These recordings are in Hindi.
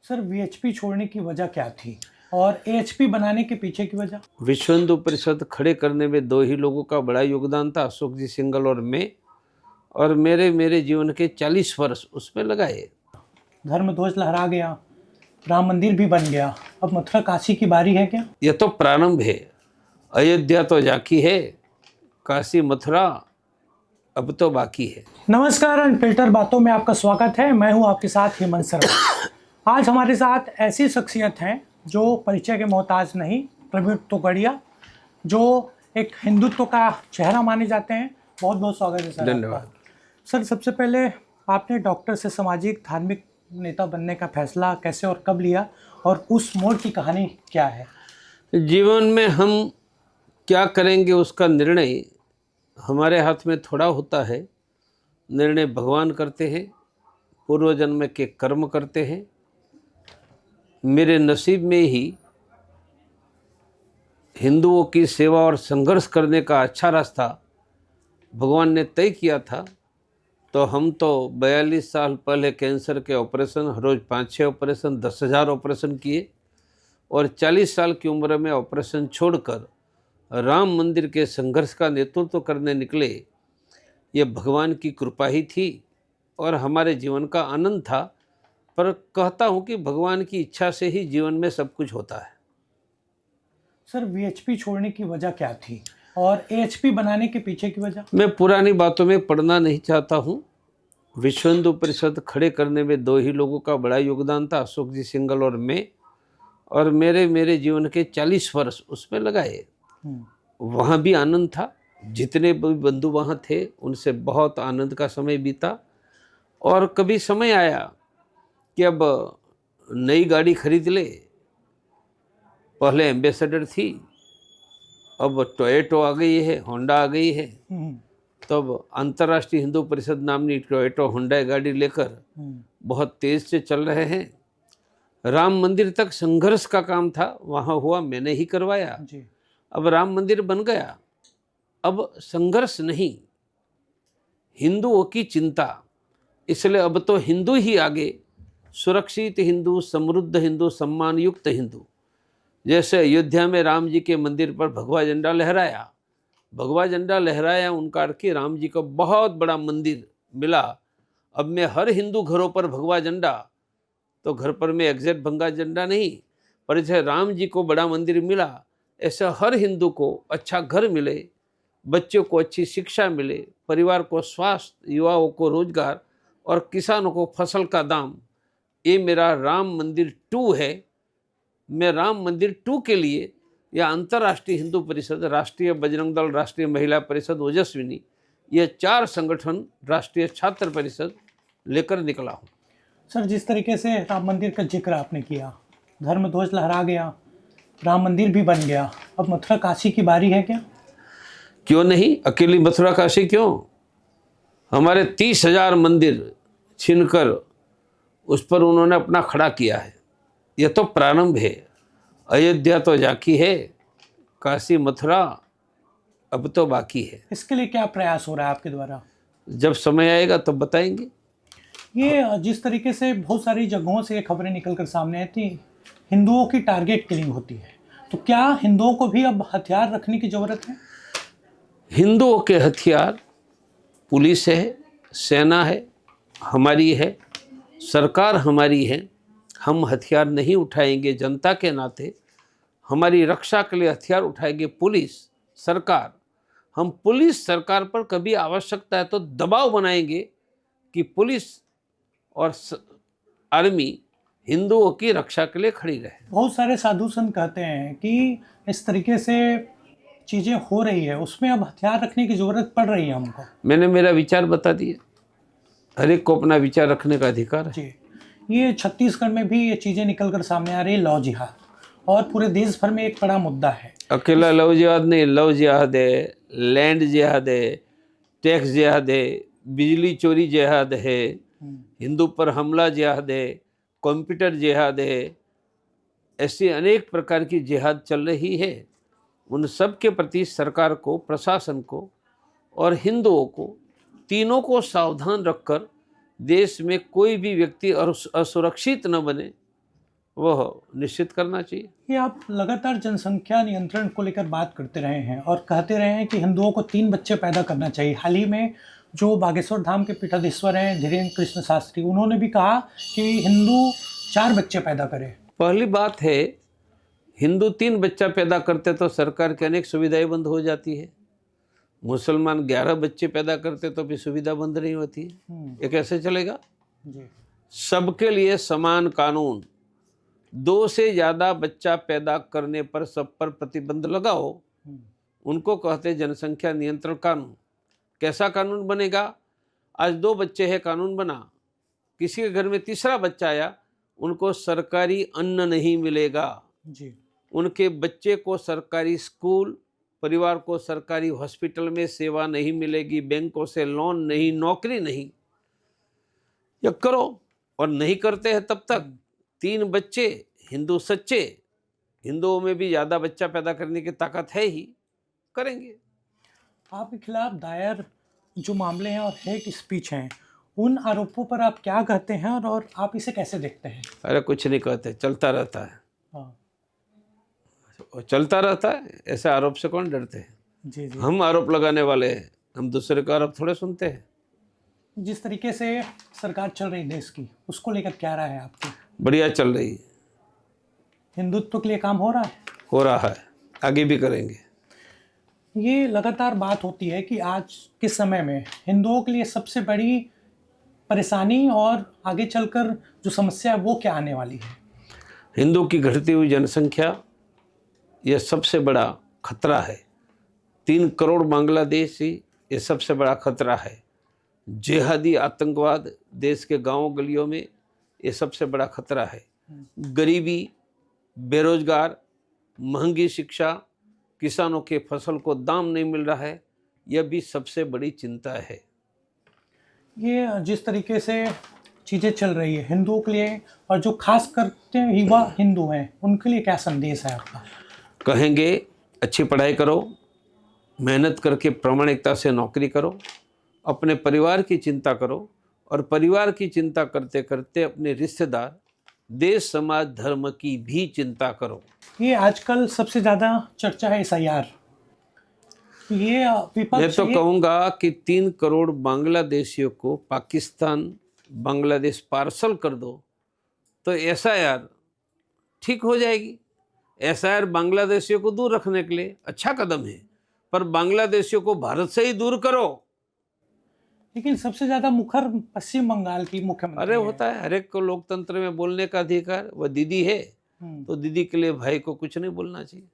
सर वीएचपी छोड़ने की वजह क्या थी और एएचपी बनाने के पीछे की वजह? विश्व हिंदू परिषद खड़े करने में दो ही लोगों का बड़ा योगदान था, अशोक जी सिंघल और मैं, और मेरे जीवन के 40 वर्ष उसमें लगाए। धर्म ध्वज लहरा गया, राम मंदिर भी बन गया, अब मथुरा काशी की बारी है क्या? यह तो प्रारंभ है। अयोध्या तो जाकी है, काशी मथुरा अब तो बाकी है। नमस्कार, अनफिल्टर बातों में आपका स्वागत है। मैं हूं आपके साथ हेमंत शर्मा। आज हमारे साथ ऐसी शख्सियत हैं जो परिचय के मोहताज नहीं, प्रवीण तोगड़िया, जो एक हिंदुत्व का चेहरा माने जाते हैं। बहुत बहुत स्वागत है सर। धन्यवाद। सर, सबसे पहले आपने डॉक्टर से सामाजिक धार्मिक नेता बनने का फैसला कैसे और कब लिया, और उस मोड़ की कहानी क्या है? जीवन में हम क्या करेंगे उसका निर्णय हमारे हाथ में थोड़ा होता है। निर्णय भगवान करते हैं, पूर्व जन्म के कर्म करते हैं। मेरे नसीब में ही हिंदुओं की सेवा और संघर्ष करने का अच्छा रास्ता भगवान ने तय किया था। तो हम तो 42 साल पहले कैंसर के ऑपरेशन, हर रोज़ 5-6 ऑपरेशन, 10,000 ऑपरेशन किए, और 40 साल की उम्र में ऑपरेशन छोड़कर राम मंदिर के संघर्ष का नेतृत्व करने निकले। ये भगवान की कृपा ही थी और हमारे जीवन का आनंद था। पर कहता हूँ कि भगवान की इच्छा से ही जीवन में सब कुछ होता है। सर, वीएचपी छोड़ने की वजह क्या थी और एएचपी बनाने के पीछे की वजह? मैं पुरानी बातों में पढ़ना नहीं चाहता हूँ। विश्व हिंदू परिषद खड़े करने में दो ही लोगों का बड़ा योगदान था, अशोक जी सिंघल और मैं, और मेरे जीवन के 40 वर्ष उसमें लगाए। वहाँ भी आनंद था, जितने भी बंधु वहाँ थे उनसे बहुत आनंद का समय बीता। और कभी समय आया कि अब नई गाड़ी खरीद ले। पहले एम्बेसडर थी, अब टोयोटो आ गई है, होंडा आ गई है। तो अब अंतर्राष्ट्रीय हिंदू परिषद नामनी टोयोटो होंडा गाड़ी लेकर बहुत तेज से चल रहे हैं। राम मंदिर तक संघर्ष का काम था, वहाँ हुआ, मैंने ही करवाया जी। अब राम मंदिर बन गया, अब संघर्ष नहीं, हिंदुओं की चिंता। इसलिए अब तो हिंदू ही आगे, सुरक्षित हिंदू, समृद्ध हिंदू, सम्मान युक्त हिंदू। जैसे अयोध्या में राम जी के मंदिर पर भगवा झंडा लहराया, भगवा झंडा लहराया, उनका अर्थ कि राम जी को बहुत बड़ा मंदिर मिला। अब मैं हर हिंदू घरों पर भगवा झंडा, तो घर पर में एग्जैक्ट भंगा झंडा नहीं, पर जैसे राम जी को बड़ा मंदिर मिला, ऐसे हर हिंदू को अच्छा घर मिले, बच्चों को अच्छी शिक्षा मिले, परिवार को स्वास्थ्य, युवाओं को रोजगार और किसानों को फसल का दाम। ये मेरा राम मंदिर 2 है। मैं राम मंदिर 2 के लिए या अंतर्राष्ट्रीय हिंदू परिषद, राष्ट्रीय बजरंग दल, राष्ट्रीय महिला परिषद, ओजस्विनी, ये 4 संगठन, राष्ट्रीय छात्र परिषद लेकर निकला हूँ। सर, जिस तरीके से राम मंदिर का जिक्र आपने किया, धर्म ध्वज लहरा गया, राम मंदिर भी बन गया, अब मथुरा काशी की बारी है क्या? क्यों नहीं, अकेली मथुरा काशी क्यों? हमारे 30,000 मंदिर छीनकर उस पर उन्होंने अपना खड़ा किया है। यह तो प्रारंभ है। अयोध्या तो जाकी है, काशी मथुरा अब तो बाकी है। इसके लिए क्या प्रयास हो रहा है आपके द्वारा? जब समय आएगा तब बताएंगे। ये जिस तरीके से बहुत सारी जगहों से ये खबरें निकलकर सामने आई थी, हिंदुओं की टारगेट किलिंग होती है, तो क्या हिंदुओं को भी अब हथियार रखने की जरूरत है? हिंदुओं के हथियार पुलिस है, सेना है, हमारी है, सरकार हमारी है। हम हथियार नहीं उठाएंगे जनता के नाते। हमारी रक्षा के लिए हथियार उठाएंगे पुलिस, सरकार। हम पुलिस सरकार पर कभी आवश्यकता है तो दबाव बनाएंगे कि पुलिस और आर्मी हिंदुओं की रक्षा के लिए खड़ी रहे। बहुत सारे साधु संत कहते हैं कि इस तरीके से चीज़ें हो रही है, उसमें अब हथियार रखने की ज़रूरत पड़ रही है हमको। मैंने मेरा विचार बता दिया, हर एक को अपना विचार रखने का अधिकार है जी। ये छत्तीसगढ़ में भी ये चीज़ें निकल कर सामने आ रही है, लव जिहाद, और पूरे देश भर में एक बड़ा मुद्दा है। अकेला लव जिहाद नहीं, लव जिहाद है, लैंड जिहाद है, टैक्स जिहाद है, बिजली चोरी जिहाद है, हिंदू पर हमला जिहाद है, कंप्यूटर जिहाद है। ऐसी अनेक प्रकार की जिहाद चल रही है। उन सब के प्रति सरकार को, प्रशासन को और हिंदुओं को, तीनों को सावधान रखकर देश में कोई भी व्यक्ति असुरक्षित न बने, वो निश्चित करना चाहिए। ये आप लगातार जनसंख्या नियंत्रण को लेकर बात करते रहे हैं और कहते रहे हैं कि हिंदुओं को 3 बच्चे पैदा करना चाहिए। हाल ही में जो बागेश्वर धाम के पीठाधीश्वर हैं धीरेन्द्र कृष्ण शास्त्री, उन्होंने भी कहा कि हिंदू 4 बच्चे पैदा करें। पहली बात है, हिंदू 3 बच्चा पैदा करते तो सरकार की अनेक सुविधाएं बंद हो जाती है। मुसलमान 11 बच्चे पैदा करते तो भी सुविधा बंद नहीं होती है। ये कैसे चलेगा? जी। सबके लिए समान कानून। 2 से ज़्यादा बच्चा पैदा करने पर सब पर प्रतिबंध लगाओ। उनको कहते जनसंख्या नियंत्रण कानून। कैसा कानून बनेगा? आज 2 बच्चे हैं, कानून बना। किसी के घर में तीसरा बच्चा आया, उनको सरकारी अन्न नहीं मिलेगा जी। उनके बच्चे को सरकारी स्कूल, परिवार को सरकारी हॉस्पिटल में सेवा नहीं मिलेगी, बैंकों से लोन नहीं, नौकरी नहीं। ये करो, और नहीं करते हैं तब तक 3 बच्चे। हिंदू सच्चे, हिंदुओं में भी ज़्यादा बच्चा पैदा करने की ताकत है ही, करेंगे। आपके खिलाफ दायर जो मामले हैं और हेट स्पीच हैं, उन आरोपों पर आप क्या कहते हैं और आप इसे कैसे देखते हैं? अरे कुछ नहीं कहते, चलता रहता है। हाँ। और चलता रहता है, ऐसे आरोप से कौन डरते हैं? जी जी। हम आरोप लगाने वाले हैं, हम दूसरे का आरोप थोड़े सुनते हैं। जिस तरीके से सरकार चल रही देश की, उसको लेकर क्या राय है आपकी? बढ़िया चल रही है, हिंदुत्व के लिए काम हो रहा है? हो रहा है, आगे भी करेंगे। ये लगातार बात होती है कि आज के समय में हिंदुओं के लिए सबसे बड़ी परेशानी और आगे चलकर जो समस्या है वो क्या आने वाली है? हिंदू की घटती हुई जनसंख्या, यह सबसे बड़ा खतरा है। 3 करोड़ बांग्लादेशी, ये सबसे बड़ा खतरा है। जिहादी आतंकवाद देश के गांवों गलियों में, ये सबसे बड़ा खतरा है। गरीबी, बेरोजगार, महंगी शिक्षा, किसानों के फसल को दाम नहीं मिल रहा है, यह भी सबसे बड़ी चिंता है। ये जिस तरीके से चीज़ें चल रही है हिंदुओं के लिए, और जो खास करके युवा हिंदू हैं, उनके लिए क्या संदेश है आपका? कहेंगे अच्छी पढ़ाई करो, मेहनत करके प्रामाणिकता से नौकरी करो, अपने परिवार की चिंता करो, और परिवार की चिंता करते करते अपने रिश्तेदार, देश, समाज, धर्म की भी चिंता करो। ये आजकल सबसे ज़्यादा चर्चा है SIR। ये मैं विपक्ष तो कहूँगा कि 3 करोड़ बांग्लादेशियों को पाकिस्तान, बांग्लादेश पार्सल कर दो तो SIR ठीक हो जाएगी। SIR बांग्लादेशियों को दूर रखने के लिए अच्छा कदम है, पर बांग्लादेशियों को भारत से ही दूर करो। लेकिन सबसे ज़्यादा मुखर पश्चिम बंगाल की मुख्यमंत्री अरे है। होता है, हर एक को लोकतंत्र में बोलने का अधिकार। वह दीदी है तो दीदी के लिए भाई को कुछ नहीं बोलना चाहिए।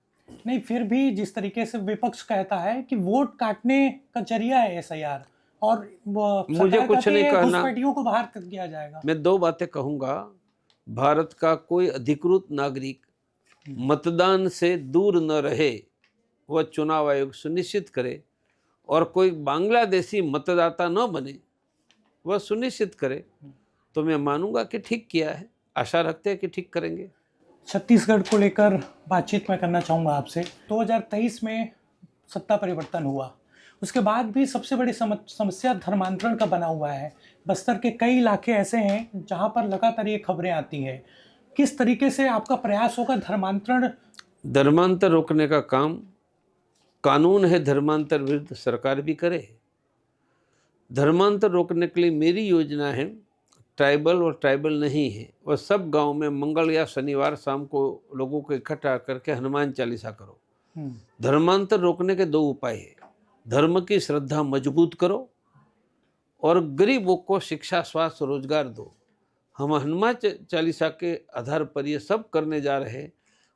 नहीं, फिर भी जिस तरीके से विपक्ष कहता है कि वोट काटने का जरिया है SIR, और मुझे सरकार कुछ कहती नहीं है कहना। घुसपैठियों को बाहर कर दिया जाएगा। मैं 2 बातें कहूँगा। भारत का कोई अधिकृत नागरिक मतदान से दूर न रहे, वह चुनाव आयोग सुनिश्चित करे, और कोई बांग्लादेशी मतदाता न बने, वह सुनिश्चित करे, तो मैं मानूंगा कि ठीक किया है। आशा रखते हैं कि ठीक करेंगे। छत्तीसगढ़ को लेकर बातचीत मैं करना चाहूँगा आपसे। 2023 में सत्ता परिवर्तन हुआ, उसके बाद भी सबसे बड़ी समस्या धर्मांतरण का बना हुआ है। बस्तर के कई इलाके ऐसे हैं जहाँ पर लगातार ये खबरें आती हैं। किस तरीके से आपका प्रयास होगा धर्मांतरण? धर्मांतर रोकने का काम कानून है, धर्मांतर विरुद्ध सरकार भी करे। धर्मांतर रोकने के लिए मेरी योजना है, ट्राइबल और ट्राइबल नहीं है, वह सब गांव में मंगल या शनिवार शाम को लोगों को इकट्ठा करके हनुमान चालीसा करो। धर्मांतर रोकने के 2 उपाय है। धर्म की श्रद्धा मजबूत करो, और गरीबों को शिक्षा, स्वास्थ्य, रोजगार दो। हम हनुमान चालीसा के आधार पर ये सब करने जा रहे हैं,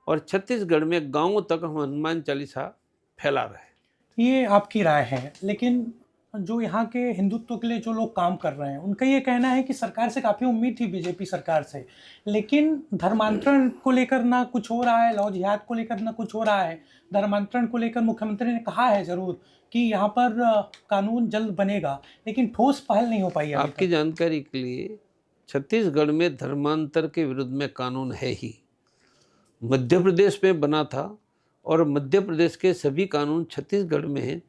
और छत्तीसगढ़ में गांवों तक हम हनुमान चालीसा फैला रहे हैं। ये आपकी राय है, लेकिन जो यहाँ के हिंदुत्व के लिए जो लोग काम कर रहे हैं, उनका ये कहना है कि सरकार से काफ़ी उम्मीद थी, बीजेपी सरकार से, लेकिन धर्मांतरण को लेकर ना कुछ हो रहा है, लव जिहाद को लेकर ना कुछ हो रहा है। धर्मांतरण को लेकर मुख्यमंत्री ने कहा है ज़रूर कि यहाँ पर कानून जल्द बनेगा, लेकिन ठोस पहल नहीं हो पाई। आपकी जानकारी के लिए, छत्तीसगढ़ में धर्मांतर के विरुद्ध में कानून है ही। मध्य प्रदेश में बना था, और मध्य प्रदेश के सभी कानून छत्तीसगढ़ में हैं,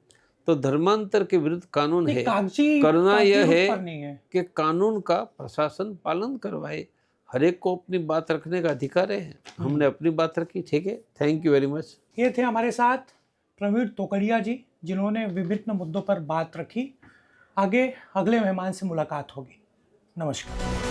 तो धर्मांतर के विरुद्ध कानून है। करना यह है कि कानून का प्रशासन पालन करवाए। हर एक को अपनी बात रखने का अधिकार है। हमने अपनी बात रखी, ठीक है, थैंक यू वेरी मच। ये थे हमारे साथ प्रवीण तोकड़िया जी, जिन्होंने विभिन्न मुद्दों पर बात रखी। आगे अगले मेहमान से मुलाकात होगी। नमस्कार।